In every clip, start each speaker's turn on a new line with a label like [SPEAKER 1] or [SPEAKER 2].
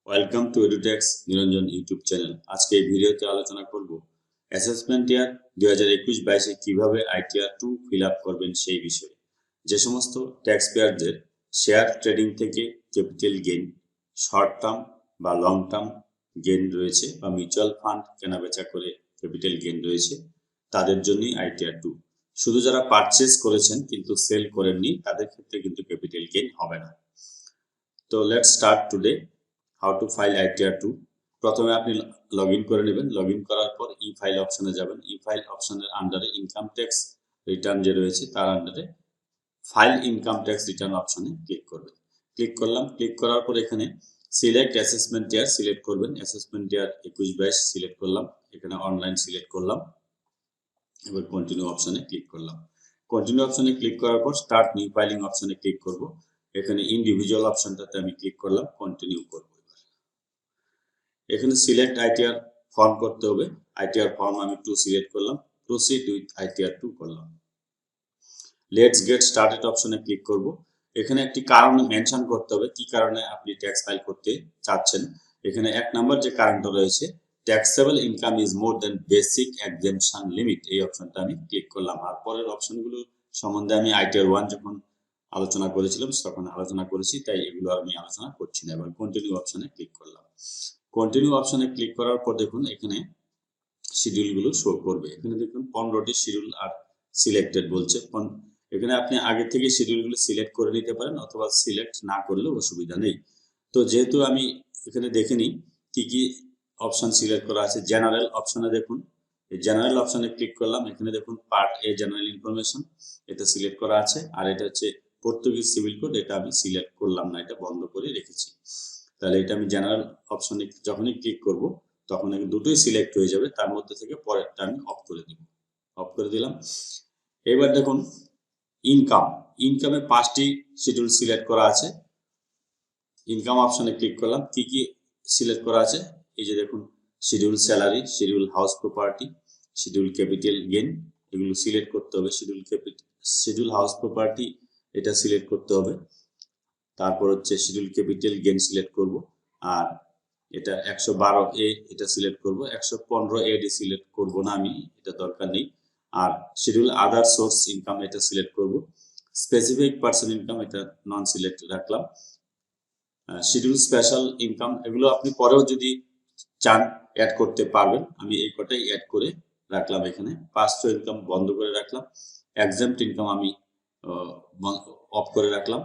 [SPEAKER 1] Welcome to এডুটেক্স Niranjan YouTube channel. আজকে এই ভিডিওতে আলোচনা করব অ্যাসেসমেন্ট ইয়ার 2021-22 কিভাবে আইটিআর 2 ফিল আপ করবেন সেই বিষয়ে। যে সমস্ত ট্যাক্স পেয়ারদের শেয়ার ট্রেডিং থেকে ক্যাপিটাল গেইন, শর্ট টার্ম বা লং টার্ম গেইন রয়েছে বা মিউচুয়াল ফান্ড কেনাবেচা করে ক্যাপিটাল গেইন রয়েছে, তাদের জন্যই আইটিআর 2। শুধু যারা পারচেজ করেছেন কিন্তু সেল করেননি তাদের ক্ষেত্রে কিন্তু ক্যাপিটাল গেইন হবে না। তো let's start today how to file ITR 2। প্রথমে আপনি লগ ইন করে নেবেন। লগ ইন করার পর ই ফাইল অপশনে যাবেন। ই ফাইল অপশনের আন্ডারে ইনকাম ট্যাক্স রিটার্ন যে রয়েছে তার আন্ডারে ফাইল ইনকাম ট্যাক্স রিটার্ন অপশনে ক্লিক করবেন। ক্লিক করলাম। ক্লিক করার পর এখানে সিলেক্ট অ্যাসেসমেন্ট ইয়ার সিলেক্ট করবেন। অ্যাসেসমেন্ট ইয়ার 21-22 সিলেক্ট করলাম। এখানে অনলাইন সিলেক্ট করলাম। এবার কন্টিনিউ অপশনে ক্লিক করলাম। কন্টিনিউ অপশনে ক্লিক করার পর স্টার্ট নিউ ফাইলিং অপশনে ক্লিক করব। এখানে ইন্ডিভিজুয়াল অপশনটাতে আমি ক্লিক করলাম, কন্টিনিউ করব। এখানে সিলেক্ট আইটিআর ফর্ম করতে হবে। আইটিআর ফর্ম আমি 2 সিলেক্ট করলাম, প্রসিড উইথ আইটিআর 2 করলাম। লেটস গেট স্টার্টেড অপশনে ক্লিক করব। এখানে একটি কারণ মেনশন করতে হবে কি কারণে আপনি ট্যাক্স ফাইল করতে চাচ্ছেন। এখানে এক নাম্বার যে কারণটা রয়েছে, taxable income is more than basic exemption limit, এই অপশনটা আমি ক্লিক করলাম। আর পরের অপশনগুলো সম্বন্ধে আমি আইটিআর 1 যখন আলোচনা করেছিলাম তখন আলোচনা করেছি, তাই এগুলো আমি আলোচনা করছি না। এবার কন্টিনিউ অপশনে ক্লিক করলাম। কন্টিনিউ অপশনে ক্লিক করার পর দেখুন এখানে শিডিউলগুলো শো করবে। এখানে দেখুন 15টি শিডিউল আর সিলেক্টেড বলছে। এখানে আপনি আগে থেকে শিডিউলগুলো সিলেক্ট করে নিতে পারেন অথবা সিলেক্ট না করলেও অসুবিধা নেই। তো যেহেতু আমি এখানে দেখে নিই কি কি অপশন সিলেক্ট করা আছে। জেনারেল অপশনে দেখুন, এই জেনারেল অপশনে ক্লিক করলাম। এখানে দেখুন পার্ট এ জেনারেল ইনফরমেশন, এটা সিলেক্ট করা আছে। আর এটা হচ্ছে পর্তুগিজ সিভিল কোড, এটা আমি সিলেক্ট করলাম না, এটা বন্ধ করে রেখেছি। তাহলে এটা আমি জেনারেল অপশনে যখনই ক্লিক করব তখন দুটোই সিলেক্ট হয়ে যাবে, তার মধ্যে থেকে পরেরটা আমি অফ করে দেব। অফ করে দিলাম। এবার দেখুন ইনকাম, ইনকামে 5টি শিডিউল সিলেক্ট করা আছে। ইনকাম অপশনে ক্লিক করলাম। কি কি সিলেক্ট করা আছে, এই যে দেখুন schedule salary, schedule house property, schedule capital gain, এগুলো সিলেক্ট করতে হবে। শিডিউল হাউস প্রপার্টি এটা সিলেক্ট করতে হবে। তারপর হচ্ছে শিডিউল ক্যাপিটাল গেইন সিলেক্ট করব। আর এটা 112A এটা সিলেক্ট করব। 115A সিলেক্ট করব না, আমি এটা দরকার নেই। আর শিডিউল আদার সোর্স ইনকাম এটা সিলেক্ট করব। স্পেসিফিক পার্সন ইনকাম এটা নন সিলেক্ট রাখলাম। শিডিউল স্পেশাল ইনকাম এগুলো আপনি পরেও যদি চান অ্যাড করতে পারবেন। আমি এই কটাই অ্যাড করে রাখলাম। এখানে পাস্ট ইনকাম বন্ধ করে রাখলাম। এক্সাম্পট ইনকাম আমি অফ করে রাখলাম।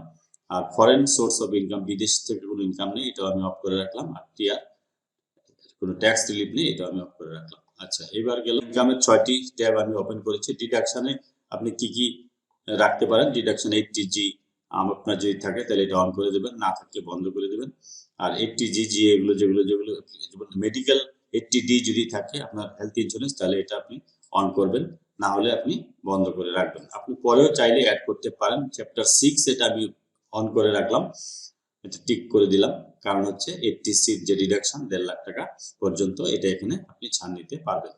[SPEAKER 1] আর ফরেন সোর্স অফ ইনকাম, বিদেশ থেকে কোনো ইনকাম নেই, এটাও আমি অফ করে রাখলাম। আর টিআর কোনো ট্যাক্স রিলিফ নেই, এটা আমি অফ করে রাখলাম। আচ্ছা, এবার গেল ইনকামের 6টি ট্যাব আমি ওপেন করেছি। ডিডাকশনে আপনি কি কি রাখতে পারেন। ডিডাকশন 80G আপনার যদি থাকে তাহলে এটা অন করে দেবেন, না থাকলে বন্ধ করে দেবেন। আর 80G এগুলো যেগুলো মেডিকেল 80D যদি থাকে আপনার হেলথ ইন্স্যুরেন্স, তাহলে এটা আপনি অন করবেন, না হলে আপনি বন্ধ করে রাখবেন। আপনি পরেও চাইলে অ্যাড করতে পারেন। চ্যাপ্টার 6 এটা আমি অন করে রাখলাম, এটা টিক করে দিলাম। কারণ হচ্ছে 80C যে ডিডাকশন 1.5 লাখ টাকা পর্যন্ত, এটা এখানে আপনি ছাড় নিতে পারবেন।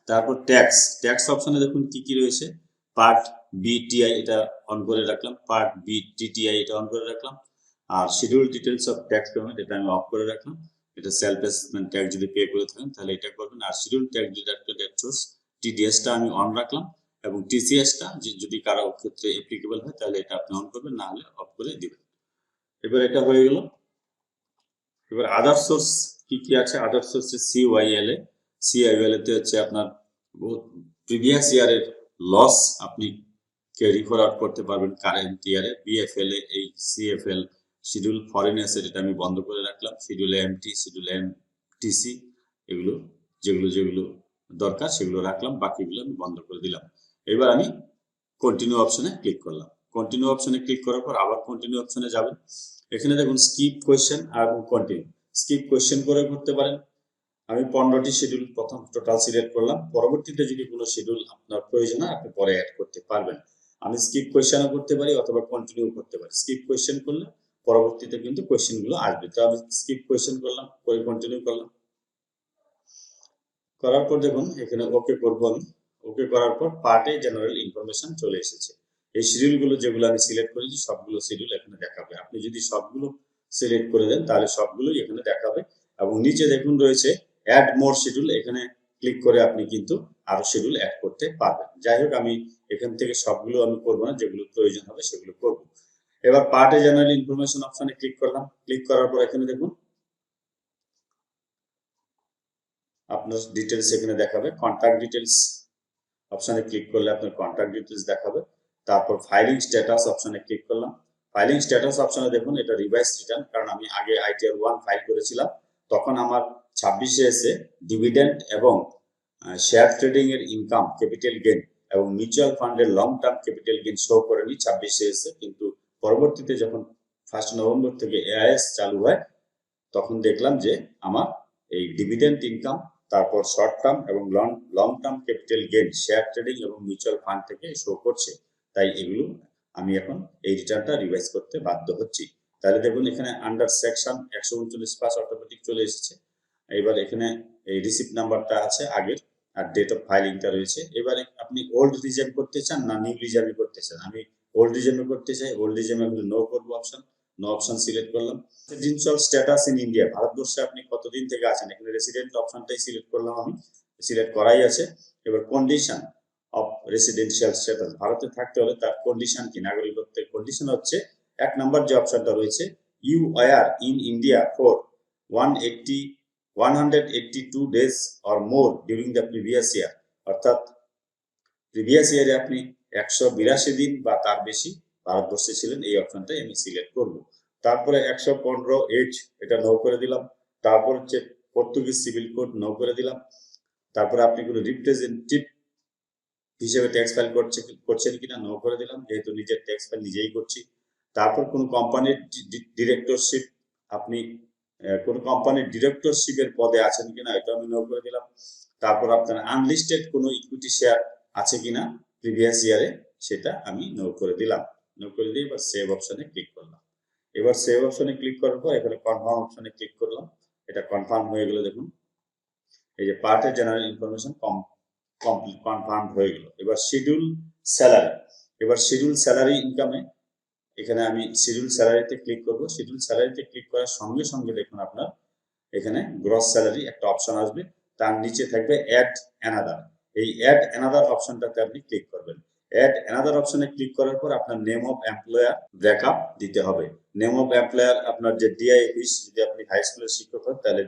[SPEAKER 1] তারপর ট্যাক্স, ট্যাক্স অপশনে দেখুন কি কি রয়েছে। পার্ট বি টিআই এটা অন করে রাখলাম। পার্ট বি টিটিআই এটা অন করে রাখলাম। আর schedule details of tax payment এটা আমি অফ করে রাখলাম। এটা সেলফ অ্যাসেসমেন্ট ট্যাক্স যদি পে করে থাকেন তাহলে এটা করবেন। আর schedule tax deducted at source টিডিএসটা আমি অন রাখলাম। এবং টিসিএসটা যদি কারো ক্ষেত্রে অ্যাপ্লিকেবল হয় তাহলে এটা আপনি অন করবেন, না হলে অফ করে দিবেন। এবার এটা হয়ে গেল। এবার আদার সোর্স কি কি আছে। আদার সোর্সে সিওয়াইএলএ, সিআইএলএ তে হচ্ছে আপনার প্রিভিয়াস ইয়ারের লস আপনি ক্যারি ফরওয়ার্ড করতে পারবেন কারেন্ট ইয়ারে। বিএফএলএ এই সিএফএল শিডিউল ফরেন অ্যাসেট এটা আমি বন্ধ করে রাখলাম। শিডিউল এমটি, শিডিউল এমটিসি এগুলো যেগুলো যেগুলো দরকার সেগুলো রাখলাম, বাকিগুলো আমি বন্ধ করে দিলাম। এবার আমি কন্টিনিউ অপশনে ক্লিক করলাম। কন্টিনিউ অপশনে ক্লিক করার পর আবার কন্টিনিউ অপশনে যাবেন। এখানে দেখুন স্কিপ কোয়েশ্চেন আর কন্টিনিউ। স্কিপ কোয়েশ্চেন করে করতে পারেন। আমি 15টি শিডিউল প্রথম টোটাল সিলেক্ট করলাম। পরবর্তীতে যদি কোনো শিডিউল আপনার প্রয়োজন হয় আপনি পরে অ্যাড করতে পারবেন। আমি স্কিপ কোয়েশ্চেনও করতে পারি অথবা কন্টিনিউ করতে পারি। স্কিপ কোয়েশ্চেন করলে পরবর্তীতে কিন্তু কোয়েশ্চেনগুলো আসবে। তো আমি স্কিপ কোয়েশ্চেন করলাম, পরে কন্টিনিউ করলাম। করার পর দেখুন এখানে ওকে করব আমি। ওকে করার পর পার্টে জেনারেল ইনফরমেশন চলে এসেছে। এই শিডিউলগুলো যেগুলো আমি সিলেক্ট করেছি সবগুলো শিডিউল এখানে দেখাবে। আপনি যদি সবগুলো সিলেক্ট করে দেন তাহলে সবগুলোই এখানে দেখাবে। এবং নিচে দেখুন রয়েছে অ্যাড মোর শিডিউল, এখানে ক্লিক করে আপনি কিন্তু আরো শিডিউল অ্যাড করতে পারবেন। যাই হোক, আমি এখান থেকে সবগুলো আমি করবো না, যেগুলো প্রয়োজন হবে সেগুলো করব। এবার পার্টে জেনারেল ইনফরমেশন অপশনে ক্লিক করলাম। ক্লিক করার পর এখানে দেখুন আপনার ডিটেলস এখানে দেখাবে। কন্ট্যাক্ট ডিটেলস অপশনে ক্লিক করলে আপনার কন্ট্যাক্ট ডিটেলস দেখাবে। তারপর ফাইলিং স্ট্যাটাস অপশনে ক্লিক করলাম। ফাইলিং স্ট্যাটাস অপশনে দেখুন এটা রিভাইস রিটার্ন, কারণ আমি আগে ITR 1 ফাইল করেছিলাম, তখন আমার 26-এ এসে ডিভিডেন্ড এবং শেয়ার ট্রেডিং এর ইনকাম, ক্যাপিটাল গেইন এবং মিউচুয়াল ফান্ডের long term capital gain show করেনি 26-এ এসে। কিন্তু পরবর্তীতে যখন 1 নভেম্বর থেকে AIS চালু হয় তখন দেখলাম যে আমার এই ডিভিডেন্ড ইনকাম, তারপর শর্ট টার্ম এবং long term capital gain share trading এবং মিউচুয়াল ফান্ড থেকে শো করছে। তাই এগুলো আমি এখন এই রিটার্নটা রিভাইজ করতে বাধ্য হচ্ছি। তাহলে দেখুন এখানে আন্ডার সেকশন 139 অটোমেটিক চলে এসেছে। এবার এখানে এই রিসিপ্ট নাম্বারটা আছে আগের, আর ডেট অফ ফাইলিংটা রয়েছে। এবারে আপনি ওল্ড রিজেম করতে চান না নিউ রিজেমে করতে চান? আমি ওল্ড রিজেমে করতে চাই। ওল্ড রিজেমে নো করবো অপশন, নো অপশন সিলেক্ট করলাম। রেসিডেন্সিয়াল স্ট্যাটাস ইন ইন্ডিয়া, ভারতবর্ষে আপনি কতদিন থেকে আছেন, এখানে রেসিডেন্ট অপশনটাই সিলেক্ট করলাম, আমি সিলেক্ট করাই আছে। এবার কন্ডিশন অফ রেসিডেন্সিয়াল স্ট্যাটাস, ভারতে থাকতে হলে তার কন্ডিশন কি, নাগরিকত্বের কন্ডিশন হচ্ছে 1 নম্বর যে অপশনটা রয়েছে, you were in India for 182 days or more during the previous year, অর্থাৎ প্রিভিয়াস ইয়ারে আপনি 182 দিন বা তার বেশি ভারতবর্ষে ছিলেন, এই অপশনটাই আমি সিলেক্ট করব। তারপরে 115H এটা নো করে দিলাম। তারপর হচ্ছে পর্তুগিজ সিভিল কোড নো করে দিলাম। তারপরে আপনি কোনো রিপ্রেজেন্টেটিভ হিসেবে ট্যাক্স ফাইল করছেন কিনা নো করে দিলাম, যেহেতু নিজের ট্যাক্স ফাইল নিজেই করছি। তারপর কোন কোম্পানির ডিরেক্টরশিপ, আপনি কোন কোম্পানির ডিরেক্টরশিপের পদে আছেন কিনা এটা আমি নো করে দিলাম। তারপর আপনার আনলিস্টেড কোনো ইকুইটি শেয়ার আছে কিনা প্রিভিয়াস ইয়ারে, সেটা আমি নো করে দিলাম। নো করে দিয়ে এবার সেভ অপশনে ক্লিক করলাম। এবার সেভ অপশনে ক্লিক করার পর এখানে কনফার্ম অপশনে ক্লিক করলাম। এটা কনফার্ম হয়ে গেল। দেখুন এই যে পার্টের জেনারেল ইনফরমেশন কমপ্লিট কনফার্ম হয়ে গেল। এবার শিডিউল স্যালারি, এবার শিডিউল স্যালারি ইনকামে এখানে আমি শিডিউল স্যালারিতে ক্লিক করব। শিডিউল স্যালারিতে ক্লিক করার সঙ্গে সঙ্গে দেখুন আপনার এখানে গ্রস স্যালারি একটা অপশন আসবে, তার নিচে থাকবে অ্যাড অ্যানাদার। এই অ্যাড অ্যানাদার অপশনটাতে আপনি ক্লিক করবেন। অ্যাড অ্যানাদার অপশনে ক্লিক করার পর আপনার নেম অফ এমপ্লয়ার ব্যাকআপ দিতে হবে। নেম অফ এমপ্লয়ার আপনার যে ডিআই অফিস, যদি আপনি হাই স্কুলের শিক্ষক হন তাহলে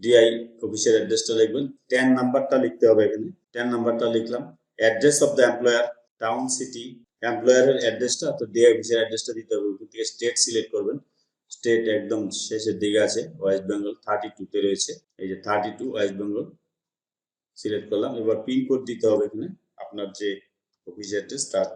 [SPEAKER 1] ডিআই অফিসের অ্যাড্রেসটা লিখবেন। 10 নাম্বারটা লিখতে হবে এখানে, 10 নাম্বারটা লিখলাম। Address of the employer, town, city, এমপ্লয়ারের অ্যাড্রেসটা, তো ডিআই অফিসের অ্যাড্রেসটা দিতে হবে। ওখান থেকে স্টেট সিলেক্ট করবেন। স্টেট একদম শেষের দিকে আছে, ওয়েস্ট বেঙ্গল 32 তে রয়েছে। এই যে 32 ওয়েস্ট বেঙ্গল সিলেক্ট করলাম। এবার পিন কোড দিতে হবে এখানে, আপনার যে অফিস অ্যাড্রেস তার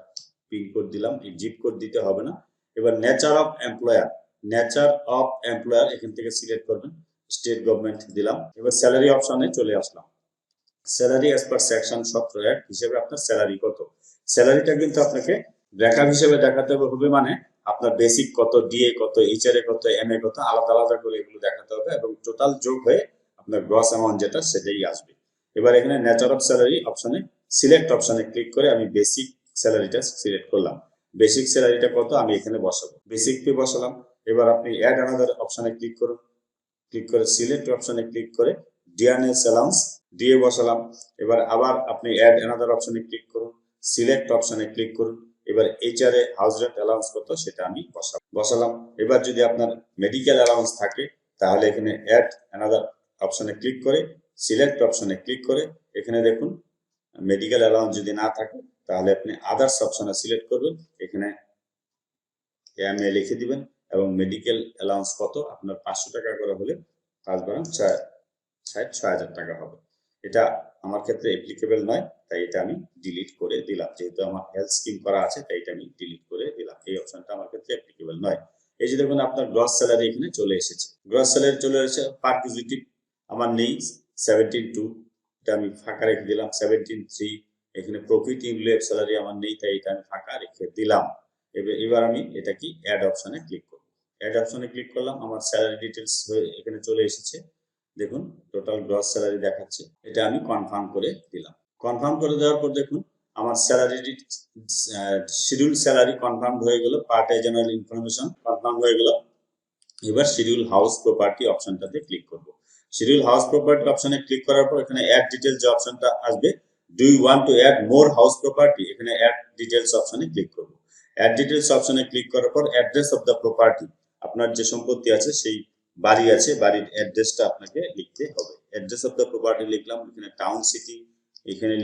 [SPEAKER 1] পিন কোড দিলাম, এই জিপ কোড দিতে হবে না। এবার nature of employer, nature of employer এখান থেকে সিলেক্ট করবেন, স্টেট গভর্নমেন্ট দিলাম। এবার স্যালারি অপশনে চলে আসলাম। স্যালারি অ্যাজ পার সেকশন 17 হিসেবে আপনার স্যালারি কত, স্যালারিটা কিন্তু আপনাকে ব্রেকআপ হিসেবে দেখাতে হবে, মানে আপনার বেসিক কত, ডিএ কত, এইচআরএ কত, এমএ কত, আলাদা আলাদা করে এগুলো দেখাতে হবে এবং টোটাল যোগ হয়ে আপনার গ্রস অ্যামাউন্ট যেটা সেটাই আসবে। এবার এখানে নেচার অফ স্যালারি অপশনে সিলেক্ট অপশনে ক্লিক করে আমি বেসিক স্যালারিটা সিলেক্ট করলাম। বেসিক স্যালারিটা কত আমি এখানে বসাবো, বেসিক পে বসালাম। এবার আপনি অ্যাড অ্যানাদার অপশনে ক্লিক করুন। ক্লিক করে সিলেক্ট অপশনে ক্লিক করে ডিএনএস অ্যালাউন্স দিয়ে বসালাম। এবার আবার আপনি অ্যাড অ্যানাদার অপশনে ক্লিক করুন, সিলেক্ট অপশনে ক্লিক করুন। এবার এইচআরএ হাউস রেন্ট অ্যালাউন্স কত সেটা আমি বসালাম। এবার যদি আপনার মেডিকেল অ্যালাউন্স থাকে তাহলে এখানে অ্যাড অ্যানাদার অপশনে ক্লিক করে সিলেক্ট অপশনে ক্লিক করে এখানে দেখুন মেডিকেল অ্যালাউন্স যদি না থাকে তাহলে আপনি আদার্স অপশনে সিলেক্ট করবেন, এখানে এমএ লিখে দিবেন এবং মেডিকেল অ্যালাউন্স কত আপনার 500 টাকা করে হলে 5/6 টাকা হবে। এটা আমার ক্ষেত্রে অ্যাপ্লিকেবল নয়, তাই এটা আমি ডিলিট করে দিলাম। যেহেতু আমার হেলথ স্কিম করা আছে তাই এটা আমি ডিলিট করে দিলাম, এই অপশনটা আমার ক্ষেত্রে অ্যাপ্লিকেবল নয়। এই যে দেখুন আপনার গ্রস স্যালারি এখানে চলে এসেছে, গ্রস স্যালারি চলে এসেছে। পারকুইজিটিভ আমার নেই, 17.2 এটা আমি ফাঁকা রেখে দিলাম। 17.3 এখানে profit in Liu of salary আমার নেই, তাই এটা আমি ফাঁকা রেখে দিলাম। এবার আমি এটা কি অ্যাড অপশনে ক্লিক করব। অ্যাড অপশনে ক্লিক করলাম, আমার স্যালারি ডিটেলস এখানে চলে এসেছে। দেখুন টোটাল গ্রস স্যালারি দেখাচ্ছে, এটা আমি কনফার্ম করে দিলাম। কনফার্ম করে দেওয়ার পর দেখুন আমার স্যালারি শিডিউল স্যালারি কনফার্ম হয়ে গেল, part A general information confirm হয়ে গেল। এবার শিডিউল হাউস প্রপার্টি অপশনটাতে ক্লিক করব। শিডিউল হাউস প্রপার্টি অপশনে ক্লিক করার পর এখানে অ্যাড ডিটেলস যে অপশনটা আসবে, do you want to add more house property, এখানে অ্যাড ডিটেলস অপশনে ক্লিক করব। অ্যাড ডিটেলস অপশনে ক্লিক করার পর অ্যাড্রেস অফ দ্য প্রপার্টি, আপনার যে সম্পত্তি আছে সেই বাড়ি আছে, বাড়ির অ্যাড্রেসটা আপনাকে লিখতে হবে। অ্যাড্রেস অফ দ্য প্রপার্টি লিখলাম, এখানে টাউন সিটি এখানে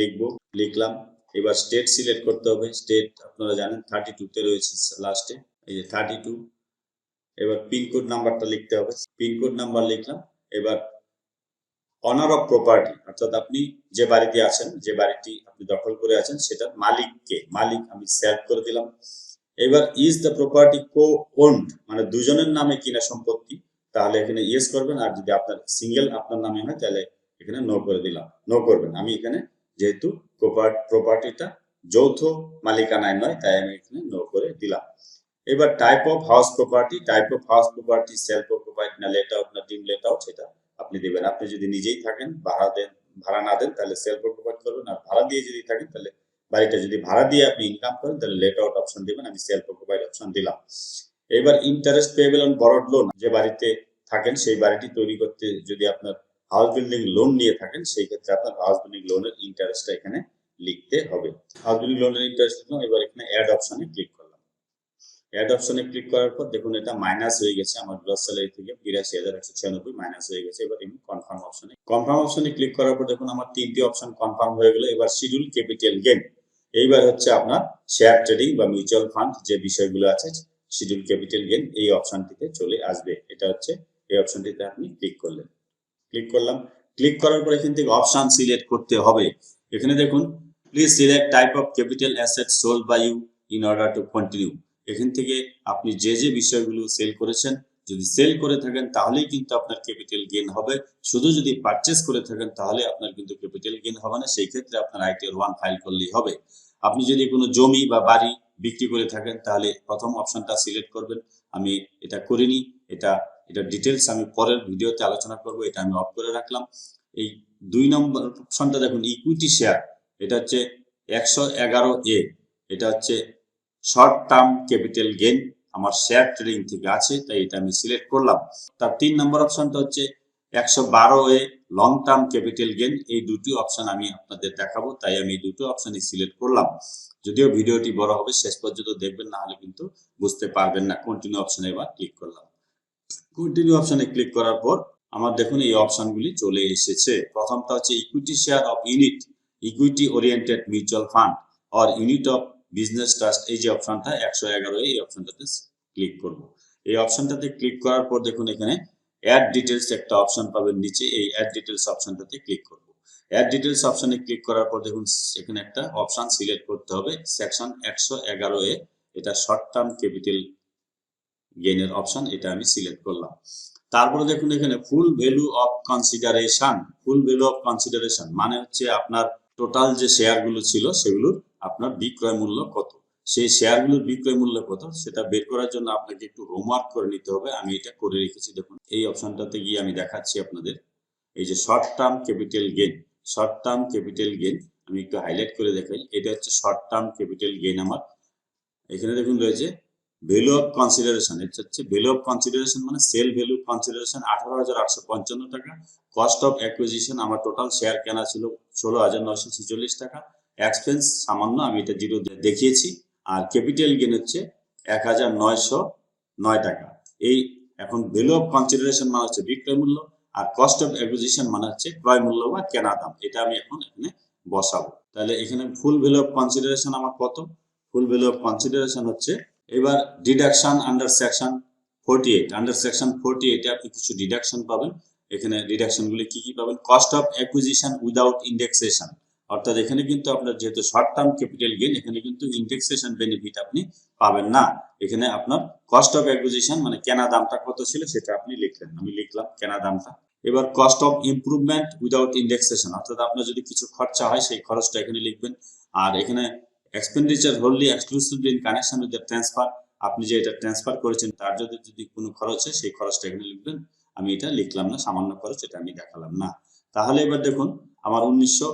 [SPEAKER 1] লিখলাম। এবার স্টেট সিলেক্ট করতে হবে, স্টেট আপনারা জানেন 32 তে রয়েছে লাস্টে, এই যে 32। এবার পিনকোড নাম্বারটা লিখতে হবে, পিনকোড নাম্বার লিখলাম। এবার অনার অফ প্রপার্টি, অর্থাৎ আপনি যে বাড়িতে আছেন, যে বাড়িটি আপনি দখল করে আছেন সেটার মালিককে, মালিক আমি সেভ করে দিলাম। এবার is the property co owned, মানে দুজনের নামে কিনা সম্পত্তি, তাহলে এখানে ইয়েস করবেন। আর যদি আপনার সিঙ্গেল আপনার নামে হয় তাহলে এখানে নো করে দিলাম, নো করবেন। আমি এখানে যেহেতু প্রপার্টিটা যৌথ মালিকানায় নয় তাই আমি এখানে নো করে দিলাম। এবার type of house property, type of house property self occupied না লেট আউট না ডিম লেট আউট সেটা আপনি দেবেন। আপনি যদি নিজেই থাকেন, ভাড়া না দেন তাহলে সেলফ অকুপাইড করবেন, আর ভাড়া দিয়ে যদি থাকেন তাহলে বাড়িটা যদি ভাড়া দিয়ে আপনি ইনকাম করেন তাহলে লেট আউট অপশন দিবেন। আমি সেলফ অকুপাইড অপশন দিলাম। এবার interest payable on borrowed loan, যে বাড়িতে থাকেন সেই বাড়িটি তৈরি করতে যদি আপনার হাউস বিল্ডিং লোন নিয়ে থাকেন সেই ক্ষেত্রে আপনার হাউস বিল্ডিং লোনের ইন্টারেস্টটা এখানে লিখতে হবে। হাউস বিল্ডিং লোনের ইন্টারেস্ট লিখলাম। এবার এখানে অ্যাড অপশনে ক্লিক করলাম। অ্যাড অপশনে ক্লিক করার পর দেখুন এটা মাইনাস হয়ে গেছে, আমার গ্রস স্যালারি থেকে ৮২,১৯৬ মাইনাস হয়ে গেছে। এবার আমি কনফার্ম অপশনে ক্লিক করার পর দেখুন আমার 3টি অপশন কনফার্ম হয়ে গেল। এবার শিডিউল ক্যাপিটাল গেইন, এইবার হচ্ছে আপনার শেয়ার ট্রেডিং বা মিউচুয়াল ফান্ড যে বিষয়গুলো আছে, শিডিউল ক্যাপিটাল গেইন এই অপশনটিতে চলে আসবে। এটা হচ্ছে এই অপশনটিতে আপনি ক্লিক করলেন, ক্লিক করলাম। ক্লিক করার পর এখান থেকে অপশন সিলেক্ট করতে হবে। এখানে দেখুন please select type of capital asset sold by you in order to continue. এখান থেকে আপনি যে বিষয়গুলো সেল করেছেন, যদি সেল করে থাকেন তাহলেই কিন্তু আপনার ক্যাপিটাল গেইন হবে। শুধু যদি পারচেজ করে থাকেন তাহলে আপনার কিন্তু ক্যাপিটাল গেইন হবে না, সেই ক্ষেত্রে আপনার আইটিআর 1 ফাইল করলেই হবে। আপনি যদি কোনো জমি বা বাড়ি বিক্রি করে থাকেন তাহলে প্রথম অপশনটা সিলেক্ট করবেন। আমি এটা করিনি, এটা ডিটেলস আমি পরের ভিডিওতে আলোচনা করব, এটা আমি অফ করে রাখলাম। এই 2 নম্বর অপশনটা দেখুন ইকুইটি শেয়ার, এটা হচ্ছে 111A, এটা হচ্ছে শর্ট টার্ম ক্যাপিটাল গেইন, আমার শেয়ার ট্রেডিং থেকে আছে তাই এটা আমি সিলেক্ট করলাম। তার 3 নম্বর অপশনটা হচ্ছে 112A long term capital gain. এই দুটি অপশন আমি আপনাদের দেখাবো তাই আমি দুটো অপশনই সিলেক্ট করলাম। যদিও ভিডিওটি বড় হবে, শেষ পর্যন্ত দেখবেন, না হলে কিন্তু বুঝতে পারবেন না। কন্টিনিউ অপশনে এবার ক্লিক করলাম। কন্টিনিউ অপশনে ক্লিক করার পর আমার দেখুন এই অপশনগুলি চলে এসেছে। প্রথমটা হচ্ছে equity share of unit, equity oriented mutual fund or unit of business trust, এই যে অপশনটা 111, এই অপশনটাতে ক্লিক করব। এই অপশনটাতে ক্লিক করার পর দেখুন এখানে অ্যাড ডিটেলস একটা অপশন পাবেন নিচে, এই অ্যাড ডিটেলস অপশনটাতে ক্লিক করব। অ্যাড ডিটেলস অপশনে ক্লিক করার পর দেখুন এখানে একটা অপশন সিলেক্ট করতে হবে, সেকশন 111A, এটা শর্ট টার্ম ক্যাপিটাল গেইনের অপশন, এটা আমি সিলেক্ট করলাম। তারপরে দেখুন এখানে full value of consideration, full value of consideration মানে হচ্ছে আপনার টোটাল যে শেয়ারগুলো ছিল সেগুলোর আপনার বিক্রয় মূল্য কত, সেই শেয়ারগুলোর বিক্রয় মূল্য কত সেটা বের করার জন্য আপনাকে একটু হোমওয়ার্ক করে নিতে হবে। আমি এটা করে রেখেছি, দেখুন এই অপশনটাতে গিয়ে আমি দেখাচ্ছি আপনাদের। এই যে short term capital gain, short term capital gain আমি একটু হাইলাইট করে দেখাই। এটা হচ্ছে শর্ট টার্ম ক্যাপিটাল গেইন আমার। এখানে দেখুন রয়েছে ভ্যালু অফ কনসিডারেশন, এটা হচ্ছে ভ্যালু অফ কনসিডারেশন মানে সেল ভ্যালু কনসিডারেশন 18,855 টাকা। কস্ট অফ অ্যাকুইজিশন, আমার টোটাল শেয়ার কেনা ছিল 16,946 টাকা। এক্সপেন্স সামান্য, আমি এটা জিরো দেখিয়েছি। আর ক্যাপিটাল গেইন হচ্ছে 1,909 টাকা। এই এখন ভ্যালু অফ কনসিডারেশন মানে হচ্ছে বিক্রয় মূল্য, আর কস্ট অফ অ্যাকুইজিশন মানে হচ্ছে ক্রয় মূল্য বা কেনা দাম। এটা আমি এখন এখানে বসাবো। তাহলে এখানে ফুল ভ্যালু অফ কনসিডারেশন আমার কত, ফুল ভ্যালু অফ কনসিডারেশন হচ্ছে, এবার deduction under section 48, under section 48 আপনি কিছু ডিডাকশন পাবেন। এখানে ডিডাকশন গুলি কি পাবেন, কস্ট অফ অ্যাকুইজিশন উইদাউট ইন্ডেক্সেশন, অর্থাৎ এখানে কিন্তু আপনার যেহেতু শর্ট টার্ম ক্যাপিটাল গেইন এখানে কিন্তু ইন্ডেক্সেশন বেনিফিট আপনি পাবেন না। এখানে আপনার কস্ট অফ অ্যাকুইজিশন মানে কেনা দামটা কত ছিল সেটা আপনি লিখলেন, আমি লিখলাম কেনা দামটা। এবার কস্ট অফ ইমপ্রুভমেন্ট উইদাউট ইন্ডেক্সেশন, অর্থাৎ আপনার যদি কিছু খরচা হয় সেই খরচটা এখানে লিখবেন। আর এখানে expenditure wholly exclusively in connection with the transfer, আপনি যে এটা ট্রান্সফার করেছেন তার যদি কোনো খরচ হয় সেই খরচটা এখানে লিখবেন। আমি এটা লিখলাম না, সামান্য খরচ, এটা আমি দেখালাম না। তাহলে এবার দেখুন আমার 1900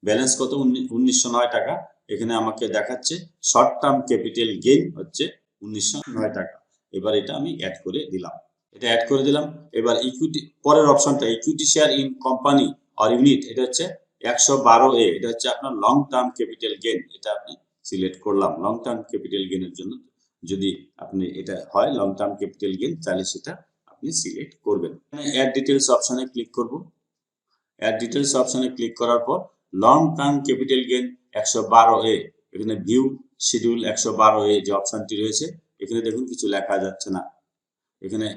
[SPEAKER 1] ব্যালেন্স কত, 1909 টাকা এখানে আমাকে দেখাচ্ছে। শর্ট টার্ম ক্যাপিটাল গেইন হচ্ছে 1909 টাকা। এবার এটা আমি অ্যাড করে দিলাম। এটা অ্যাড করে দিলাম। এবার ইকুইটি পরের অপশনটা equity share in company or unit, এটা হচ্ছে 112A, এটা হচ্ছে আপনার লং টার্ম ক্যাপিটাল গেইন। এটা আপনি সিলেক্ট করলাম লং টার্ম ক্যাপিটাল গেইনের জন্য। যদি আপনি এটা হয় লং টার্ম ক্যাপিটাল গেইন, তাহলে সেটা আপনি সিলেক্ট করবেন। অ্যাড ডিটেলস অপশনে ক্লিক করব। অ্যাড ডিটেলস অপশনে ক্লিক করার পর long term capital gain 112A, এখানে ভিউ শিডিউল 112A যে অপশনটি রয়েছে, এখানে দেখুন কিছু লেখা যাচ্ছে না। এখানে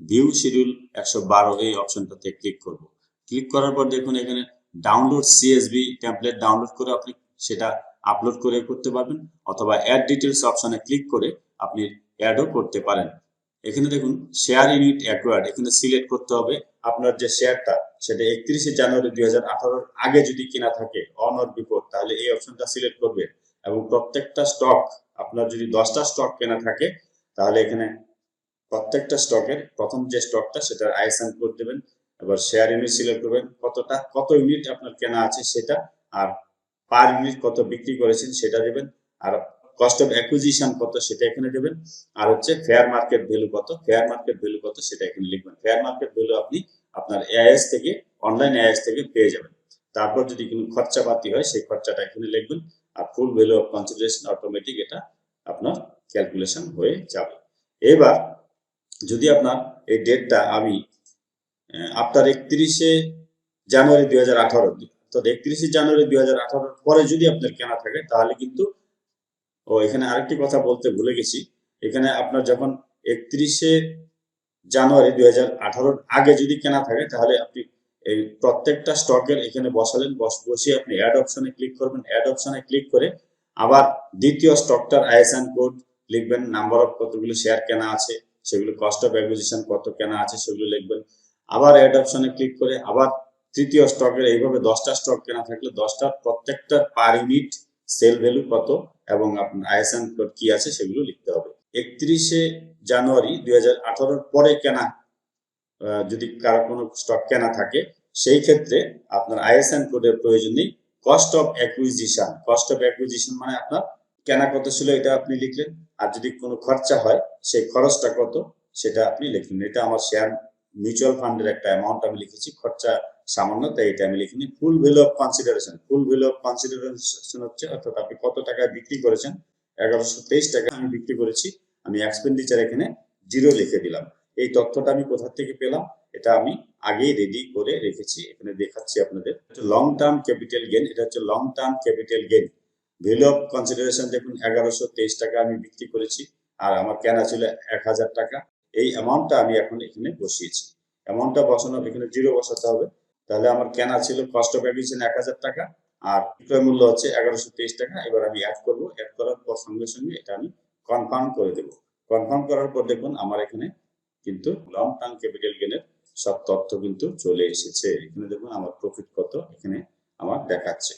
[SPEAKER 1] ভিউ শিডিউল 112A অপশনটাতে ক্লিক করব। ক্লিক করার পর দেখুন এখানে ডাউনলোড সিএসভি টেমপ্লেট ডাউনলোড করে আপনি সেটা আপলোড করে করতে পারবেন, অথবা অ্যাড ডিটেলস অপশনে ক্লিক করে আপনি অ্যাডও করতে পারেন। এখানে দেখুন শেয়ার ইউনিট অ্যাকোয়ার্ড, এখানে সিলেক্ট করতে হবে আপনার যে শেয়ারটা সেটা 31শে জানুয়ারি 2018 আগে যদি কেনা থাকে অন অর বিফোর, তাহলে এই অপশনটা সিলেক্ট করবে। এবং প্রত্যেকটা স্টক আপনার যদি 10টা স্টক কেনা থাকে, তাহলে এখানে প্রত্যেকটা স্টকের প্রথম যে স্টকটা সেটার আইএসএন কোড দেবেন। এবার শেয়ার ইউনিট সিলেক্ট করবেন, কত ইউনিট আপনার কেনা আছে সেটা, আর পার ইউনিট কত বিক্রি করেছেন সেটা দেবেন, আর কস্ট অফ অ্যাকুইজিশন কত সেটা এখানে দেবেন, আর হচ্ছে ফেয়ার মার্কেট ভ্যালু কত সেটা এখানে লিখবেন। ফেয়ার মার্কেট ভ্যালু আপনি আপনার এআইএস থেকে, অনলাইন এআইএস থেকে পেয়ে যাবেন। তারপর যদি কোনো খরচাপাতি হয় সেই খরচাটা এখানে লিখবেন, আর ফুল ভ্যালু অফ কনসিডারেশন অটোমেটিক এটা আপনার ক্যালকুলেশন হয়ে যাবে। এবার যদি আপনার এই ডেটটা আমি আপনার 31শে জানুয়ারি 2018, তো 31শে জানুয়ারি 2018 পরে যদি আপনার কেনা থাকে, তাহলে কিন্তু এখানে আরেকটি কথা বলতে ভুলে গেছি। এখানে আপনার যখন 31শে জানুয়ারি 2018 আগে যদি কেনা থাকে, তাহলে আপনি এই প্রত্যেকটা স্টকের এখানে বসিয়ে আপনি অ্যাড অপশনে ক্লিক করবেন। অ্যাড অপশনে ক্লিক করে আবার দ্বিতীয় স্টকটার আইএসএন কোড লিখবেন, নাম্বার অফ কতগুলো শেয়ার কেনা আছে সেগুলো, কস্ট অফ অ্যাকুইজিশন কত কেনা আছে সেগুলো লিখবেন। আবার অ্যাড অপশনে ক্লিক করে আবার তৃতীয় স্টকের, এইভাবে 10টা স্টক কেনা থাকলে 10টার প্রত্যেকটা পার ইউনিট সেল ভ্যালু কত এবং আপনার আইএসএন কোড কি আছে সেগুলো লিখতে হবে। 31শে জানুয়ারি 2018 পরে কেনা যদি কারো কোনো স্টক কেনা থাকে, সেই ক্ষেত্রে আপনার আইএসএন কোডের প্রয়োজন নেই। কস্ট অফ অ্যাকুইজিশন মানে আপনার কেনা কত ছিল এটা আপনি লিখলেন, আর যদি কোনো খরচা হয় সেই খরচটা কত সেটা আপনি লিখলেন। এটা আমার শেয়ার মিউচুয়াল ফান্ডের একটা অ্যামাউন্ট আমি লিখেছি, খরচা সামান্য, তাই এটা আমি লিখিনি। ফুল ভ্যালু অফ কনসিডারেশন হচ্ছে অর্থাৎ আপনি কত টাকায় বিক্রি করেছেন, 1123 টাকা আমি বিক্রি করেছি, আমি এক্সপেন্ডিচার এখানে 0 লিখে দিলাম। এই তথ্যটা আমি কোথা থেকে পেলাম, এটা আমি আগেই রেডি করে রেখেছি, এখানে দেখাচ্ছি আপনাদের। লং টার্ম ক্যাপিটাল গেইন, এটা হচ্ছে long term capital gain. Value of consideration দেখুন 1123 টাকা আমি বিক্রি করেছি, আর আমার কেনা ছিল 1000 টাকা। এই অ্যামাউন্টটা আমি এখন এখানে বসিয়েছি। অ্যামাউন্টটা বসানোর এখানে 0 বসাতে হবে। তাহলে আমার কেনা ছিল কস্ট অফ অ্যাকুইজিশন 1000 টাকা, আর বিক্রয় মূল্য হচ্ছে 1123 টাকা। এবার আমি অ্যাড করব। অ্যাড করার পর সঙ্গে সঙ্গে এটা আমি কনফার্ম করে দেব। কনফার্ম করার পর দেখুন আমার এখানে কিন্তু লং টার্ম ক্যাপিটাল গেইনের সব তথ্য কিন্তু চলে এসেছে। এখানে দেখুন আমার প্রফিট কত এখানে আমার দেখাচ্ছে।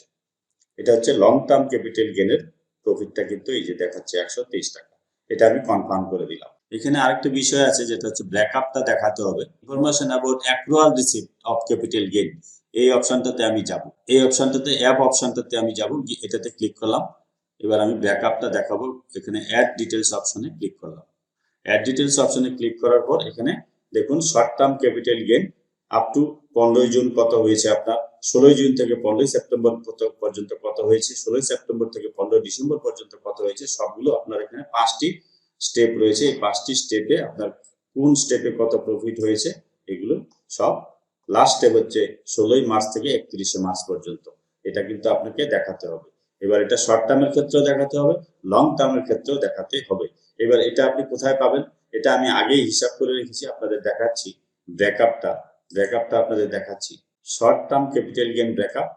[SPEAKER 1] এটা হচ্ছে লং টার্ম ক্যাপিটাল গেইনের প্রফিটটা কিন্তু এই যে দেখাচ্ছে 123 টাকা। এটা আমি কনফার্ম করে দিলাম। এখানে আরেকটা বিষয় আছে, যেটা হচ্ছে ব্যাকআপটা দেখাতে হবে। Information about accrual receipt of capital gain, এই অপশনটাতে আমি যাব। এই অপশনটাতে অ্যাপ অপশনটাতে আমি যাব, এটাতে ক্লিক করলাম। এবার আমি ব্যাকআপটা দেখাবো। এখানে অ্যাড ডিটেলস অপশনে ক্লিক করলাম। অ্যাড ডিটেলস অপশনে ক্লিক করার পর এখানে দেখুন short term capital gain up to 15 June কত হয়েছে আপনার, 16 জুন থেকে 15 সেপ্টেম্বর পর্যন্ত কত হয়েছে, 16 সেপ্টেম্বর থেকে 15 ডিসেম্বর পর্যন্ত কত হয়েছে, সবগুলো আপনার এখানে 5টি স্টেপ রয়েছে। এই 5টি স্টেপে আপনার কোন স্টেপে কত প্রফিট হয়েছে এগুলো সব। লাস্ট স্টেপ হচ্ছে 16 মার্চ থেকে 31শে মার্চ পর্যন্ত, এটা কিন্তু আপনাকে দেখাতে হবে। এবার এটা শর্ট টার্মের ক্ষেত্রেও দেখাতে হবে, লং টার্মের ক্ষেত্রেও দেখাতে হবে। এবার এটা আপনি কোথায় পাবেন, এটা আমি আগেই হিসাব করে রেখেছি, আপনাদের দেখাচ্ছি। ব্রেকআপটা আপনাদের দেখাচ্ছি। Short term capital gain breakup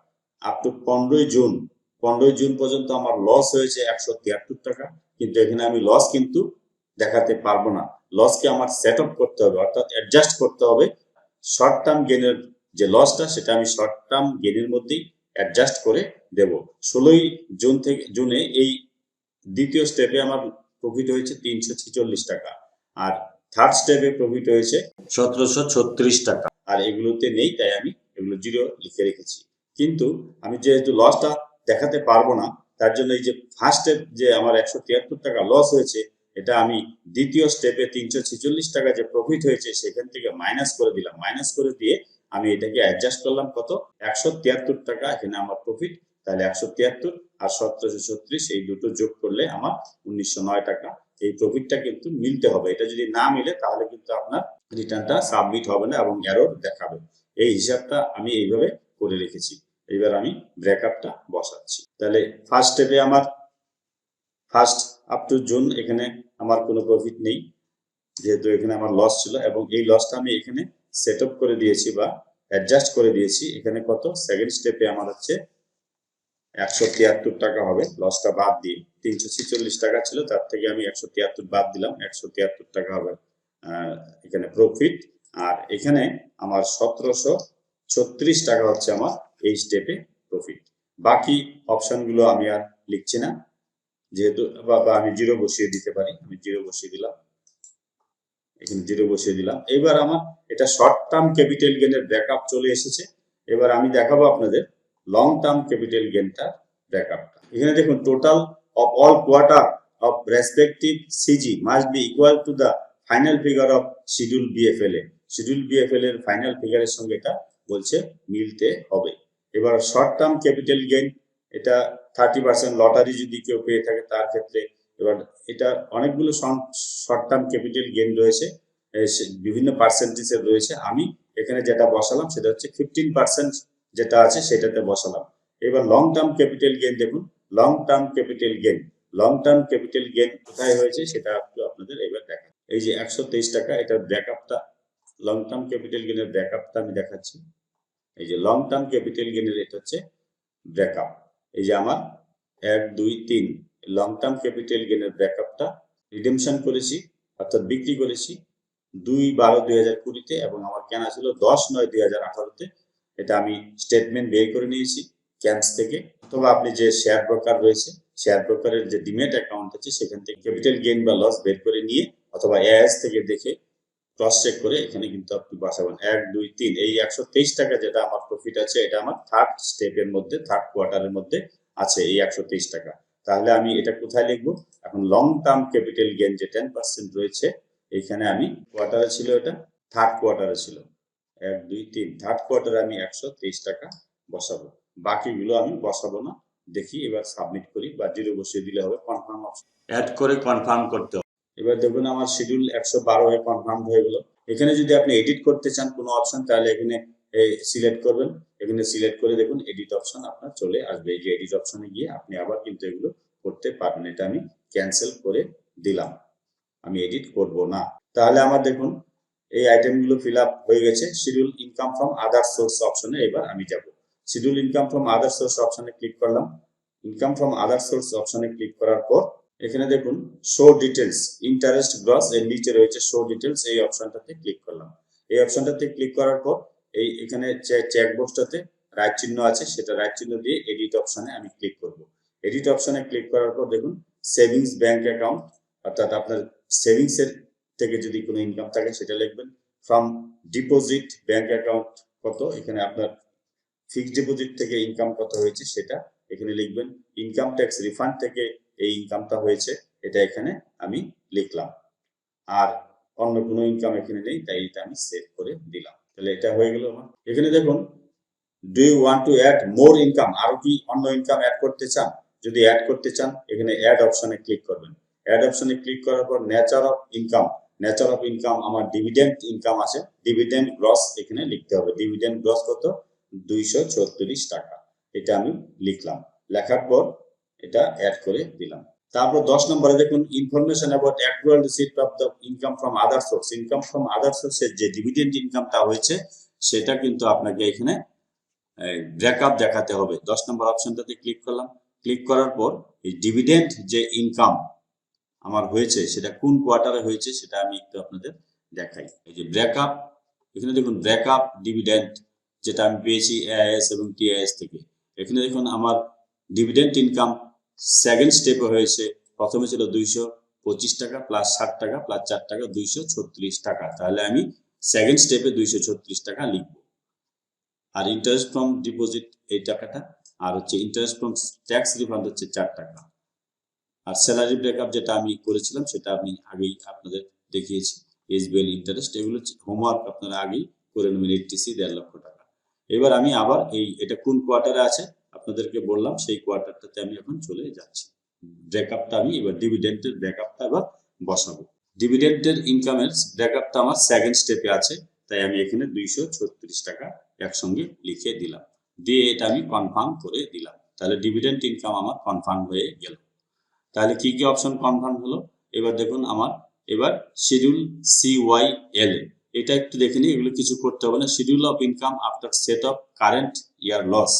[SPEAKER 1] up to 15 June পর্যন্ত আমার লস হয়েছে 173 টাকা, কিন্তু এখানে আমি লস কিন্তু দেখাতে পারবো না। লসকে আমার সেট আপ করতে হবে, অর্থাৎ অ্যাডজাস্ট করতে হবে। শর্ট টার্ম গেইনের যে লসটা সেটা আমি শর্ট টার্ম গেইনের মধ্যেই অ্যাডজাস্ট করে দেব। 16 জুনে এই দ্বিতীয় স্টেপে আমার প্রফিট হয়েছে 346 টাকা, আর থার্ড স্টেপে প্রফিট হয়েছে 1736 টাকা, আর এগুলোতে নেই, তাই আমি এগুলো 0 লিখে রেখেছি। কিন্তু আমি যেহেতু লসটা দেখাতে পারবো না, তার জন্য এই যে ফার্স্ট স্টেপ যে আমার 173 টাকা লস হয়েছে, এটা আমি দ্বিতীয় স্টেপে 346 টাকা যে প্রফিট হয়েছে সেখান থেকে মাইনাস করে দিলাম। মাইনাস করে দিয়ে আমি এটাকে অ্যাডজাস্ট করলাম কত 173 টাকা এখানে আমার প্রফিট। তাহলে 173 আর 1736 এই দুটো যোগ করলে আমার 1909 টাকা এই প্রফিটটা কিন্তু মিলতে হবে। এটা যদি না মিলে তাহলে কিন্তু আপনার রিটার্নটা সাবমিট হবে না এবং এরর দেখাবে। এই হিসাবটা আমি এইভাবে করে রেখেছি। এবার আমি ব্রেকআপটা বসাচ্ছি। তাহলে ফার্স্ট স্টেপে আমার ফার্স্ট আপ টু জুন এখানে আমার কোনো প্রফিট নেই, যেহেতু এখানে আমার লস ছিল এবং এই লসটা আমি এখানে সেট আপ করে দিয়েছি বা অ্যাডজাস্ট করে দিয়েছি। এখানে কত সেকেন্ড স্টেপে আমার হচ্ছে 173 টাকা হবে লসটা বাদ দিয়ে। 346 টাকা ছিল, তার থেকে আমি 173 বাদ দিলাম, 173 টাকা হবে এখানে প্রফিট। আর এখানে আমার 1736 টাকা হচ্ছে আমার এই স্টেপে প্রফিট। বাকি অপশনগুলো আমি আর লিখছি না, যেহেতু বা আমি জিরো বসিয়ে দিতে পারি। আমি জিরো বসিয়ে দিলাম, এখানে জিরো বসিয়ে দিলাম। এবার আমার এটা শর্ট টার্ম ক্যাপিটাল গেইনের ব্রেকআপ চলে এসেছে। এবার আমি দেখাবো আপনাদের লং টার্ম ক্যাপিটাল গেইনটা ব্রেকআপটা। এখানে দেখুন total of all quarter of respective CG must be equal to the final figure of schedule BFLA. Schedule BFL এর ফাইনাল ফিগারের সঙ্গে এটা বলছে মিলতে হবে। এবার শর্ট টার্ম ক্যাপিটাল গেইন এটা 30% লটারি যদি কেউ পেয়ে থাকে তার ক্ষেত্রে। এবার এটা অনেকগুলো শর্ট টার্ম ক্যাপিটাল গেইন রয়েছে, বিভিন্ন পার্সেন্টেজের রয়েছে। আমি এখানে যেটা বসালাম সেটা হচ্ছে 15% যেটা আছে সেটাতে বসালাম। এবার লং টার্ম ক্যাপিটাল গেইন দেখুন, লং টার্ম ক্যাপিটাল গেইন কোথায় হয়েছে সেটা একটু আপনাদের এবার দেখা। এই যে 123 টাকা, এটার ব্রেকআপটা লং টার্ম ক্যাপিটাল গেইনের ব্রেকআপটা আমি দেখাচ্ছি। এই যে লং টার্ম ক্যাপিটাল গেইনের এটা হচ্ছে ব্রেকআপ। এই যে আমার 1 2 3 লং টার্ম ক্যাপিটাল গেইনের ব্রেকআপটা রিডেমশন করেছি অর্থাৎ বিক্রি করেছি 2/12/2020 তে এবং আমার কেনা ছিল 10/9/2018 তে। এটা আমি স্টেটমেন্ট বের করে নিয়েছি ক্যাম্পস থেকে, অথবা আপনি যে শেয়ার ব্রোকার রয়েছে শেয়ার ব্রোকারের যে ডিমেট অ্যাকাউন্ট আছে সেখান থেকে ক্যাপিটাল গেইন বা লস বের করে নিয়ে অথবা এআইএস থেকে দেখে ক্রস চেক করে এখানে কিন্তু আপনি বসাবেন 1 2 3। এই 123 টাকা যেটা আমার প্রফিট আছে এটা আমার থার্ড স্টেপের মধ্যে, থার্ড কোয়ার্টারের মধ্যে আছে এই 123 টাকা। তাহলে আমি এটা কোথায় লিখবো এখন? লং টার্ম ক্যাপিটাল গেইন যে 10% রয়েছে এখানে আমি কোয়ার্টারে ছিল, এটা থার্ড কোয়ার্টারে ছিল 1 2 3, থার্ড কোয়ার্টারে আমি 123 টাকা বসাবো। বাকিগুলো আমি বসাবো না। দেখি এবার সাবমিট করি বা জিরো বসিয়ে দিলে হবে। কনফার্ম অপশন অ্যাড করে কনফার্ম করতে হবে। এবার দেখুন আমার শিডিউল 112 হয়ে কনফার্ম হয়ে গেল। এখানে যদি আপনি এডিট করতে চান কোনো অপশন তাহলে এখানে সিলেক্ট করবেন। এখানে সিলেক্ট করে দেখুন এডিট অপশন আপনার চলে আসবে। এই যে এডিট অপশনে গিয়ে আপনি আবার কিন্তু এগুলো করতে পারবেন। এটা আমি ক্যান্সেল করে দিলাম, আমি এডিট করব না। তাহলে আমার দেখুন এই আইটেমগুলো ফিল আপ হয়ে গেছে। Schedule income from other source অপশনে এবার আমি যাব। Schedule income from other source অপশনে ক্লিক করলাম। ইনকাম ফ্রম আদার সোর্স অপশনে ক্লিক করার পর এখানে দেখুন শো ডিটেলস, ইন্টারেস্ট গ্রস এর নিচে রয়েছে শো ডিটেলস, এই অপশনটাতে ক্লিক করলাম। এই অপশনটাতে ক্লিক করার পর এই এখানে চেক বক্সটাতে রাইট চিহ্ন আছে, সেটা রাইট চিহ্ন দিয়ে এডিট অপশনে আমি ক্লিক করব। এডিট অপশনে ক্লিক করার পর দেখুন সেভিংস ব্যাংক অ্যাকাউন্ট, অর্থাৎ আপনার সেভিংস এর থেকে যদি কোনো ইনকাম থাকে সেটা লিখবেন। ফ্রম ডিপোজিট ব্যাংক অ্যাকাউন্ট কত, এখানে আপনার ফিক্সড ডিপোজিট থেকে ইনকাম কত হয়েছে সেটা এখানে লিখবেন। ইনকাম ট্যাক্স রিফান্ড থেকে এই ইনকামটা হয়েছে এটা এখানে আমি লিখলাম। আর অন্য কোনো ইনকাম এখানে নেই, তাই এটা আমি সেভ করে দিলাম। তাহলে এটা হয়ে গেল আমার। এখানে দেখুন do you want to add more income, আরো কি অন্য ইনকাম অ্যাড করতে চান? যদি অ্যাড করতে চান এখানে অ্যাড অপশনে ক্লিক করবেন। অ্যাড অপশনে ক্লিক করার পর nature of income, nature of income আমার ডিভিডেন্ড ইনকাম আছে, ডিভিডেন্ড গ্রস এখানে লিখতে হবে। ডিভিডেন্ড গ্রস কত? 236 টাকা, এটা আমি লিখলাম। লেখার পর এটা অ্যাড করে দিলাম। তারপর 10 নম্বরে দেখুন information about actual receipt of the income from other source. Income from other সোর্সের যে ডিভিডেন্ড ইনকামটা হয়েছে সেটা কিন্তু আপনাকে এখানে ব্রেকআপ দেখাতে হবে। 10 নম্বর অপশনটাতে ক্লিক করলাম। ক্লিক করার পর এই ডিভিডেন্ড যে ইনকাম আমার হয়েছে সেটা কোন কোয়ার্টারে হয়েছে সেটা আমি একটু আপনাদের দেখাই। এই যে ব্রেকআপ, এখানে দেখুন ব্রেকআপ ডিভিডেন্ড যেটা আমি পেয়েছি এআইএস এবং টিআইএস থেকে। এখানে দেখুন আমার ডিভিডেন্ড ইনকাম সেকেন্ড স্টেপে হয়েছে। প্রথমে ছিল 225 টাকা প্লাস 60 টাকা প্লাস 4 টাকা 236 টাকা। তাহলে আমি সেকেন্ড স্টেপে 236 টাকা লিখব। আর ইন্টারেস্ট ফ্রম ডিপোজিট এই টাকাটা, আর হচ্ছে ইন্টারেস্ট ফ্রম ট্যাক্স রিফান্ড হচ্ছে 4 টাকা। আর স্যালারি ব্রেকআপ যেটা আমি করেছিলাম সেটা আমি আগেই আপনাদের দেখিয়েছি। এসবিএল ইন্টারেস্ট এগুলো হোমওয়ার্ক আপনারা আগেই করে নেবেন। এইচটিসি 1.5 লক্ষ টাকা। এবার আমি আবার এটা কোন কোয়ার্টারে আছে আপনাদেরকে বললাম, সেই কোয়ার্টারটাতে আমি এখন চলে যাচ্ছি। ব্রেকআপটা আমি এবার ডিভিডেন্ডের ব্রেকআপটা এবার বসাবো। ডিভিডেন্ডের ইনকামের ব্রেকআপটা আমার সেকেন্ড স্টেপে আছে, তাই আমি এখানে 236 টাকা একসঙ্গে লিখে দিলাম, দিয়ে এটা আমি কনফার্ম করে দিলাম। তাহলে ডিভিডেন্ড ইনকাম আমার কনফার্ম হয়ে গেল। তাহলে কি কি অপশন কনফার্ম হলো? এবার দেখুন আমার এবার শিডিউল CYL এটা একটু দেখে নিই, এগুলো কিছু করতে হবে না। Schedule of income after set of current year loss,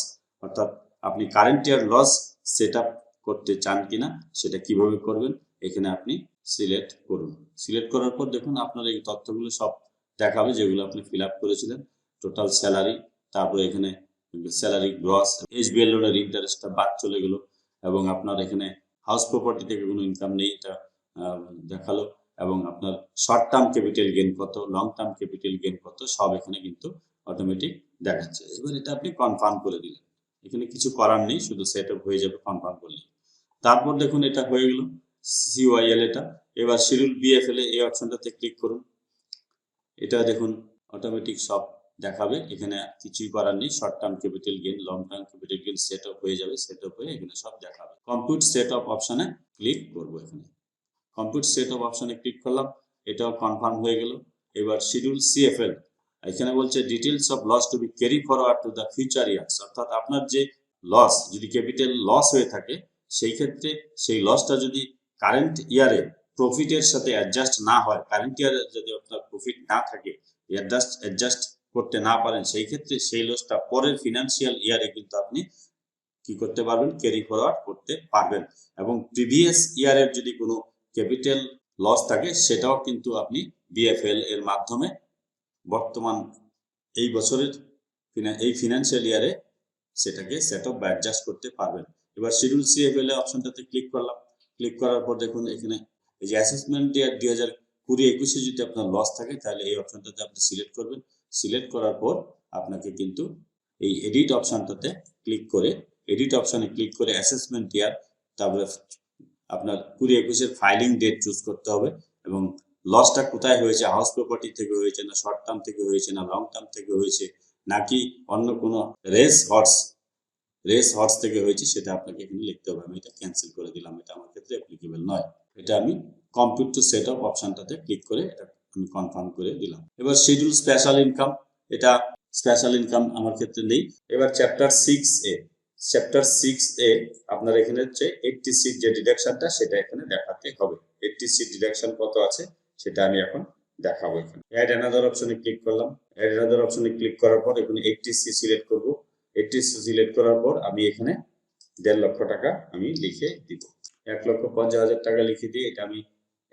[SPEAKER 1] অর্থাৎ আপনি current year loss set up করতে চান কিনা সেটা কিভাবে করবেন এখানে আপনি সিলেক্ট করুন। সিলেক্ট করার পর দেখুন আপনার এই তথ্যগুলো সব দেখাবে যেগুলো আপনি ফিল আপ করেছিলেন। টোটাল স্যালারি, তারপরে এখানে স্যালারি গ্রস, এসবিএল লোনের ইন্টারেস্টটা বাদ চলে গেল, এবং আপনার এখানে হাউস প্রপার্টি থেকে কোনো ইনকাম নেই এটা দেখালো, এবং আপনার শর্ট টার্ম ক্যাপিটাল গেইন কত, লং টার্ম ক্যাপিটাল গেইন কত, সব এখানে কিন্তু অটোমেটিক দেখাচ্ছে। এবার এটা আপনি কনফার্ম করে দিলেন, এখানে কিছু করার নেই, শুধু সেট আপ হয়ে যাবে কনফার্ম করলে। তারপর দেখুন এটা হয়ে গেল CYL এটা। এবার শিডিউল BFL এই অপশনটাতে ক্লিক করুন। এটা দেখুন অটোমেটিক সব দেখাবে, এখানে কিছুই করার নেই। Short term capital gain, long term capital gain set up হয়ে যাবে, সেট আপ হয়ে এখানে সব দেখাবে। কম্পিউট সেট আপ অপশনে ক্লিক করব। এখানে কম্পিউট সেট আপ অপশনে ক্লিক করলাম, এটাও কনফার্ম হয়ে গেল। এবার শিডিউল CFL এখানে বলছে details of loss to be carry forward to the future years, অর্থাৎ আপনার যে লস যদি ক্যাপিটাল লস হয়ে থাকে সেই ক্ষেত্রে সেই লসটা যদি কারেন্ট ইয়ারে প্রফিটের সাথে অ্যাডজাস্ট না হয়, কারেন্ট ইয়ারে যদি আপনার প্রফিট না থাকে, অ্যাডজাস্ট করতে না পারেন, সেই ক্ষেত্রে সেই লসটা পরের ফিনান্সিয়াল ইয়ারে কিন্তু আপনি কি করতে পারবেন, ক্যারি ফরওয়ার্ড করতে পারবেন। এবং প্রিভিয়াস ইয়ারের যদি কোনো ক্যাপিটাল লস থাকে সেটাও কিন্তু আপনি BFL এর মাধ্যমে বর্তমান এই বছরের এই ফিনান্সিয়াল ইয়ারে সেটাকে সেট আপ বা অ্যাডজাস্ট করতে পারবেন। এবার শিডিউল CFL এর অপশনটাতে ক্লিক করলাম। ক্লিক করার পর দেখুন এখানে এই যে অ্যাসেসমেন্ট ইয়ার 2020-21 যদি আপনার লস থাকে তাহলে এই অপশনটাতে আপনি সিলেক্ট করবেন। সিলেক্ট করার পর আপনাকে কিন্তু এই এডিট অপশনটাতে ক্লিক করে, এডিট অপশনে ক্লিক করে অ্যাসেসমেন্ট ইয়ার, তারপরে আপনার 20-21 ফাইলিং ডেট চুজ করতে হবে, এবং লসটা কোথায় হয়েছে, হাউস প্রপার্টি থেকে হয়েছে না শর্ট টার্ম থেকে হয়েছে না লং টার্ম থেকে হয়েছে নাকি অন্য কোনো রেস হর্স থেকে হয়েছে, সেটা আপনাকে এখানে লিখতে হবে। আমি এটা ক্যান্সেল করে দিলাম, এটা আমার ক্ষেত্রে অ্যাপ্লিকেবল নয়। এটা আমি কম্পিউট টু সেট আপ অপশনটাতে ক্লিক করে এটা আমি কনফার্ম করে দিলাম। এবার শিডিউল স্পেশাল ইনকাম, এটা স্পেশাল ইনকাম আমার ক্ষেত্রে নেই। এবার চ্যাপ্টার 6A আপনার এখানে হচ্ছে 80C যে ডিডাকশনটা সেটা এখানে দেখাতে হবে। 80C ডিডাকশন কত আছে সেটা আমি এখন দেখাবো। এখানে অ্যাড অ্যানাদার অপশনে ক্লিক করলাম। অ্যাড অ্যানাদার অপশনে ক্লিক করার পর এখানে 80C সিলেক্ট করব। 80C সিলেক্ট করার পর আমি এখানে 1.5 লক্ষ টাকা আমি লিখে দিব। 1,50,000 টাকা লিখে দিয়ে এটা আমি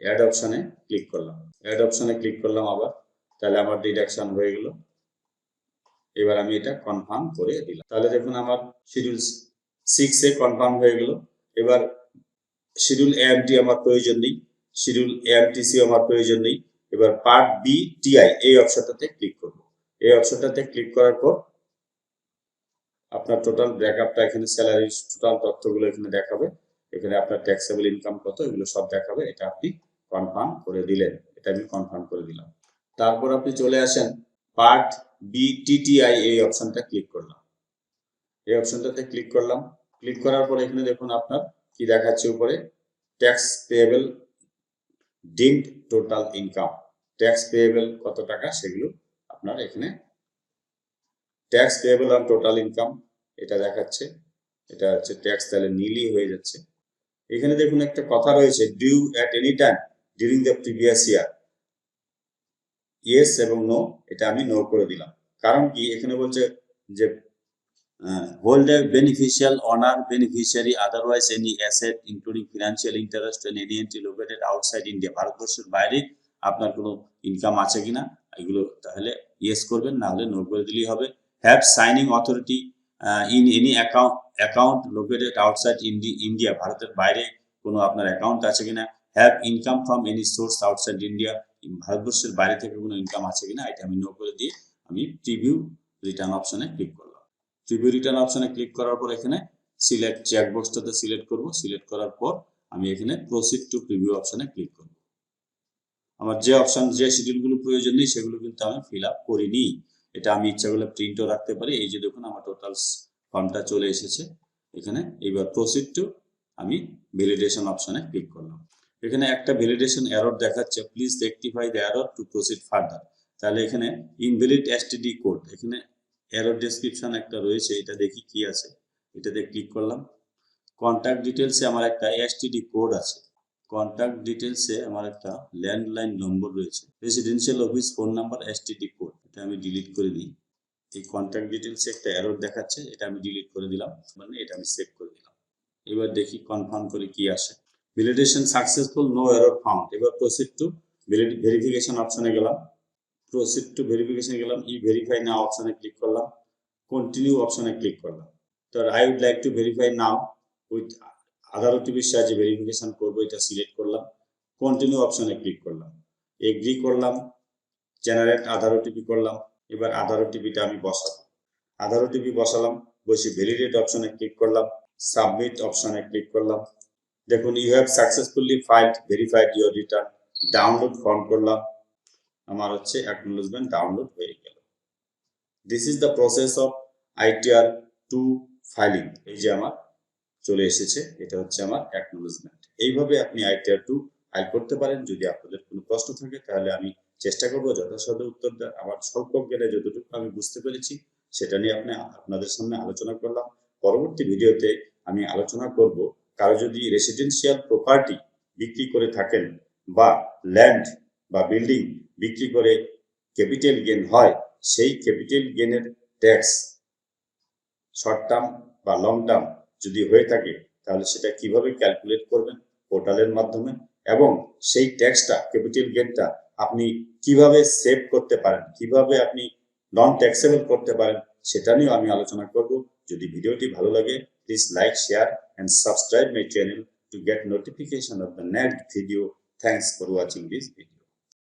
[SPEAKER 1] অ্যাড অপশনে ক্লিক করলাম। অ্যাড অপশনে ক্লিক করলাম আবার, তাহলে আমার ডিডাকশন হয়ে গেল। এবার আমি এটা কনফার্ম করে দিলাম। তাহলে দেখুন আমার শিডিউল 6A কনফার্ম হয়ে গেল। এবার শিডিউল AMT আমার প্রয়োজন নেই, শিডিউল AMTC আমার প্রয়োজন নেই। এবার পার্ট BTI এই অপশনটাতে ক্লিক করব। এই অপশনটাতে ক্লিক করার পর আপনার টোটাল ব্রেকআপটা এখানে স্যালারি টোটাল তথ্যগুলো এখানে দেখাবে। এখানে আপনার ট্যাক্সেবল ইনকাম কত এগুলো সব দেখাবে। এটা আপনি কনফার্ম করে দিলেন, এটা আমি কনফার্ম করে দিলাম। তারপর আপনি চলে আসেন পার্ট BTTI এই অপশনটা ক্লিক করলাম। এই অপশনটাতে ক্লিক করলাম। ক্লিক করার পর এখানে দেখুন আপনার কি দেখাচ্ছে উপরে, tax payable deemed total income, tax payable কত টাকা সেগুলো আপনার এখানে tax payable on total income এটা দেখাচ্ছে। এটা হচ্ছে ট্যাক্স তাহলে নীলই হয়ে যাচ্ছে। এখানে দেখুন একটা কথা রয়েছে, due at any time during the previous year, yes এবং নো, এটা আমি নো করে দিলাম। কারণ কি এখানে বলছে যে hold a beneficial honor beneficiary otherwise any asset including financial interest and any entity located outside India, ভারতবর্ষের বাইরে আপনার কোনো ইনকাম আছে কিনা এগুলো তাহলে ইয়েস করবেন, না হলে নো করে দিলেই হবে। Have signing authority in any account located outside India, ভারতের বাইরে কোনো আপনার অ্যাকাউন্ট আছে কিনা। Have income from any source outside India, ভারতবর্ষের বাইরে থেকে কোনো ইনকাম আছে কিনা এটা আমি নো করে দিয়ে আমি প্রিভিউ রিটার্ন অপশনে ক্লিক করলাম। প্রিভিউ রিটার্ন অপশনে ক্লিক করার পর এখানে সিলেক্ট চেকবক্সটাতে সিলেক্ট করব। সিলেক্ট করার পর আমি এখানে প্রসিড টু প্রিভিউ অপশনে ক্লিক করব। আমার যে শিডিউলগুলো প্রয়োজন নেই সেগুলো কিন্তু আমি ফিল আপ করিনি। এটা আমি ইচ্ছা করলে প্রিন্টও রাখতে পারি। এই যে দেখুন আমার টোটাল ফর্মটা চলে এসেছে এখানে। এবার প্রসিড টু আমি ভ্যালিডেশন অপশনে ক্লিক করলাম। এখানে একটা ভ্যালিডেশন এরর দেখাচ্ছে, please rectify the error two proceed further. তাহলে এখানে ইনভ্যালিড এসটিডি কোড, এখানে এরর ডেসক্রিপশন একটা রয়েছে, এটা দেখি কি আছে। এটাতে ক্লিক করলাম। কন্ট্যাক্ট ডিটেলসে আমার একটা এসটিডি কোড আছে। কন্ট্যাক্ট ডিটেলসে আমার একটা ল্যান্ডলাইন নম্বর রয়েছে, residential office phone number STD code, এটা আমি ডিলিট করে দিই। এই কন্ট্যাক্ট ডিটেলসে একটা এরর দেখাচ্ছে, এটা আমি ডিলিট করে দিলাম, মানে এটা আমি সেভ করে দিলাম। এবার দেখি কনফার্ম করে কি আসে। Validation successful, no error found. এবার প্রসিড টু ভেরিফিকেশন অপশনে গেলাম। প্রসিড টু ভেরিফিকেশন গেলাম, ই ভেরিফাই নাও অপশনে ক্লিক করলাম, কন্টিনিউ অপশনে ক্লিক করলাম। তো I would like to verify now with Aadhaar ওটিপির সাহায্যে ভেরিফিকেশন করবো, এটা সিলেক্ট করলাম, কন্টিনিউ অপশনে ক্লিক করলাম, এগ্রি করলাম, জেনারেট আধার ওটিপি করলাম। এবার আধার ওটিপিটা আমি বসাবো। আধার ওটিপি বসালাম, বসে ভ্যালিডেট অপশনে ক্লিক করলাম, সাবমিট অপশনে ক্লিক করলাম। দেখুন you have successfully verified your return. Download form করলাম, আমার হচ্ছে অ্যাকনোলেজমেন্ট ডাউনলোড হয়ে গেল। This is the process of ITR 2 filing. এই যে আমার চলে এসেছে, এটা হচ্ছে আমার অ্যাকনোলেজমেন্ট। এইভাবে আপনি ITR 2 ফাইল করতে পারেন। যদি আপনাদের কোনো প্রশ্ন থাকে তাহলে আমি চেষ্টা করবো যথাসাধ্য উত্তর দেওয়ার। আমার স্বল্প জ্ঞানে যতটুকু আমি বুঝতে পেরেছি সেটা নিয়ে আপনাদের সামনে আলোচনা করলাম। পরবর্তী ভিডিওতে আমি আলোচনা করব, কারো যদি রেসিডেন্সিয়াল প্রপার্টি বিক্রি করে থাকেন বা ল্যান্ড বা বিল্ডিং বিক্রি করে ক্যাপিটাল গেইন হয়, সেই ক্যাপিটাল গেইনের ট্যাক্স শর্ট টার্ম বা লং টার্ম যদি হয়ে থাকে তাহলে সেটা কিভাবে ক্যালকুলেট করবেন পোর্টালের মাধ্যমে, এবং সেই ট্যাক্সটা ক্যাপিটাল গেইনটা আপনি কিভাবে সেভ করতে পারেন, কিভাবে আপনি নন ট্যাক্সেবল করতে পারেন, সেটা নিয়েও আমি আলোচনা করব। যদি ভিডিওটি ভালো লাগে, please like, share and subscribe my channel to get notification of the next video. Thanks for watching this video.